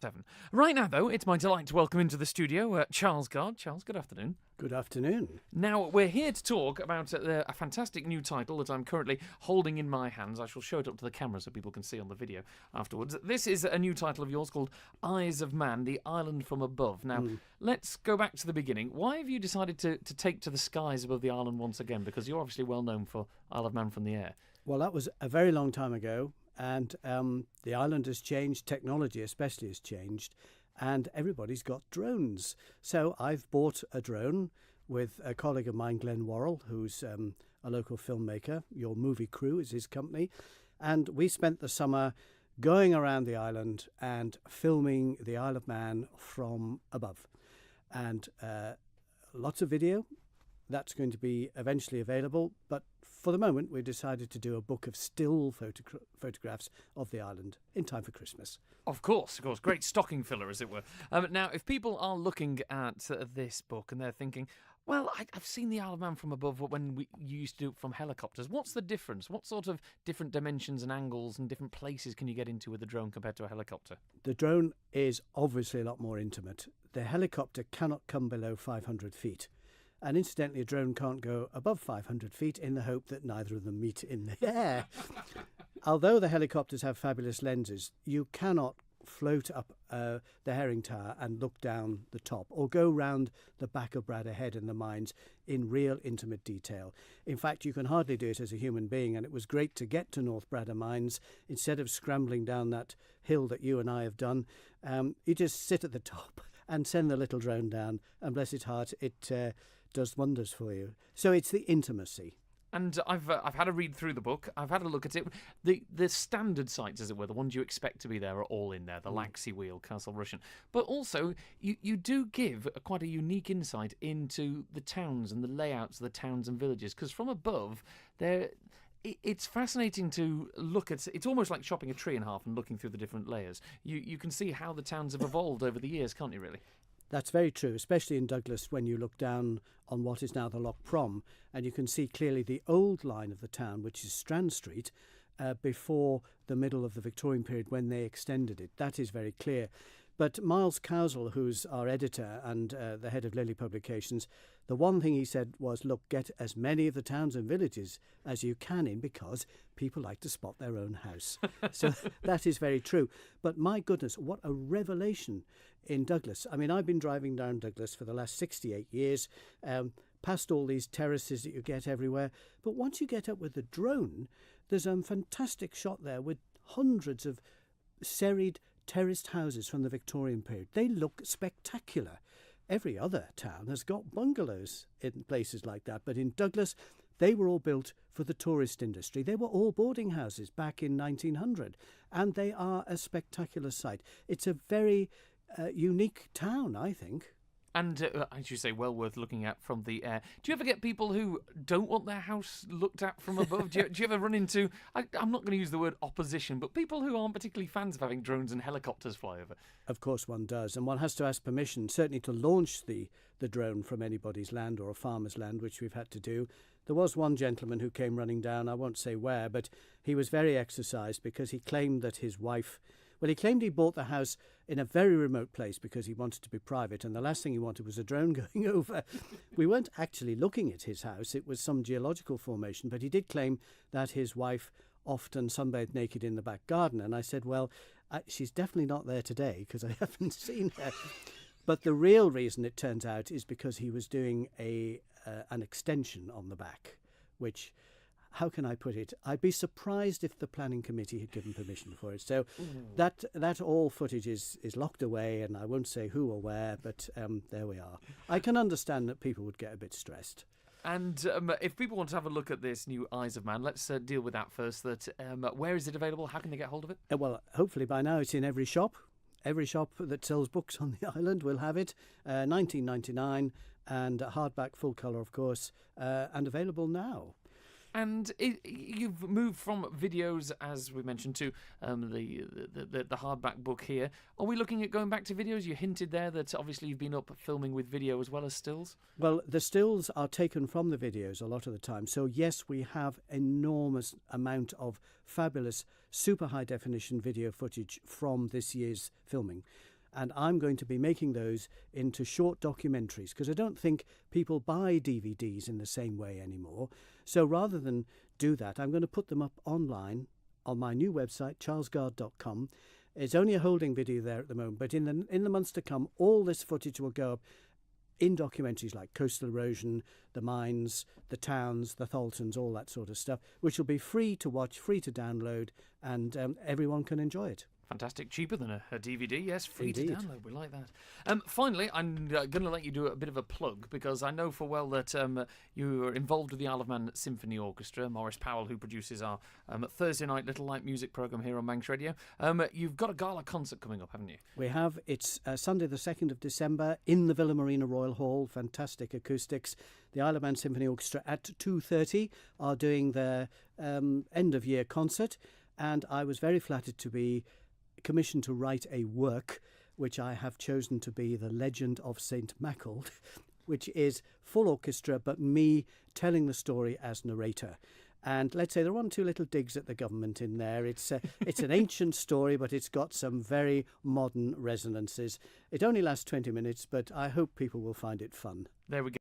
Devon. Right now, though, it's my delight to welcome into the studio Charles Gard. Charles, good afternoon. Good afternoon. Now, we're here to talk about a fantastic new title that I'm currently holding in my hands. I shall show it up to the camera so people can see on the video afterwards. This is a new title of yours called Eyes of Mann, The Island from Above. Now, let's go back to the beginning. Why have you decided to take to the skies above the island once again? Because you're obviously well known for Isle of Mann from the air. Well, that was a very long time ago, and the island has changed, technology especially has changed, and everybody's got drones. So I've bought a drone with a colleague of mine, Glenn Worrell, who's a local filmmaker. Your Movie Crew is his company. And we spent the summer going around the island and filming the Isle of Man from above. And lots of video. That's going to be eventually available. But for the moment, we decided to do a book of still photographs of the island in time for Christmas. Of course. Great stocking filler, as it were. Now, if people are looking at this book and they're thinking, well, I've seen the Isle of Man from above when we used to do it from helicopters. What's the difference? What sort of different dimensions and angles and different places can you get into with a drone compared to a helicopter? The drone is obviously a lot more intimate. The helicopter cannot come below 500 feet. And incidentally, a drone can't go above 500 feet in the hope that neither of them meet in the air. Although the helicopters have fabulous lenses, you cannot float up the herring tower and look down the top or go round the back of Bradder Head and the mines in real intimate detail. In fact, you can hardly do it as a human being, and it was great to get to North Bradder Mines. Instead of scrambling down that hill that you and I have done, you just sit at the top and send the little drone down, and bless its heart, it does wonders for you. So it's the intimacy. And I've had a read through the book. I've had a look at it. The standard sites, as it were, the ones you expect to be there, are all in there. The Laxey Wheel, Castle Rushen. But also, you do give quite a unique insight into the towns and the layouts of the towns and villages. Because from above, it's fascinating to look at. It's almost like chopping a tree in half and looking through the different layers. You can see how the towns have evolved over the years, can't you, really? That's very true, especially in Douglas when you look down on what is now the Loch Prom, and you can see clearly the old line of the town, which is Strand Street, before the middle of the Victorian period when they extended it. That is very clear. But Miles Cowsall, who's our editor and the head of Lily Publications, the one thing he said was, look, get as many of the towns and villages as you can in, because people like to spot their own house. So that is very true. But my goodness, what a revelation in Douglas. I mean, I've been driving down Douglas for the last 68 years, past all these terraces that you get everywhere. But once you get up with the drone, there's a fantastic shot there with hundreds of serried terraced houses from the Victorian period. They look spectacular. Every other town has got bungalows in places like that, but in Douglas, they were all built for the tourist industry. They were all boarding houses back in 1900, and they are a spectacular sight. It's a very unique town, I think. And, as you say, well worth looking at from the air. Do you ever get people who don't want their house looked at from above? Do you ever run into, I'm not going to use the word opposition, but people who aren't particularly fans of having drones and helicopters fly over? Of course one does, and one has to ask permission, certainly to launch the drone from anybody's land or a farmer's land, which we've had to do. There was one gentleman who came running down, I won't say where, but he was very exercised because he claimed that his wife... Well, he claimed he bought the house in a very remote place because he wanted to be private, and the last thing he wanted was a drone going over. We weren't actually looking at his house. It was some geological formation, but he did claim that his wife often sunbathed naked in the back garden. And I said, well, she's definitely not there today because I haven't seen her. But the real reason, it turns out, is because he was doing an extension on the back, which... How can I put it? I'd be surprised if the planning committee had given permission for it. So that all footage is locked away, and I won't say who or where, but there we are. I can understand that people would get a bit stressed. And if people want to have a look at this new Eyes of Mann, let's deal with that first. Where is it available? How can they get hold of it? Well, hopefully by now it's in every shop. Every shop that sells books on the island will have it. $19.99 and hardback, full colour, of course, and available now. And you've moved from videos, as we mentioned, to the hardback book here. Are we looking at going back to videos? You hinted there that obviously you've been up filming with video as well as stills. Well, the stills are taken from the videos a lot of the time. So yes, we have enormous amount of fabulous, super high definition video footage from this year's filming. and I'm going to be making those into short documentaries because I don't think people buy DVDs in the same way anymore. So rather than do that, I'm going to put them up online on my new website, charlesgard.com. It's only a holding video there at the moment, but in the months to come, all this footage will go up in documentaries like coastal erosion, the mines, the towns, the Tholtons, all that sort of stuff, which will be free to watch, free to download, and everyone can enjoy it. Fantastic. Cheaper than a DVD, yes, free Indeed. to download. We like that. Finally, I'm going to let you do a bit of a plug because I know for well that you are involved with the Isle of Man Symphony Orchestra. Maurice Powell, who produces our Thursday night Little Light Music programme here on Manx Radio. You've got a gala concert coming up, haven't you? We have. It's Sunday the 2nd of December in the Villa Marina Royal Hall. Fantastic acoustics. The Isle of Man Symphony Orchestra at 2:30 are doing their end-of-year concert, and I was very flattered to be commissioned to write a work which I have chosen to be The Legend of St. Mackled, which is full orchestra but me telling the story as narrator. And let's say there are 1 or 2 little digs at the government in there. It's an ancient story, but it's got some very modern resonances. It only lasts 20 minutes, but I hope people will find it fun. There we go.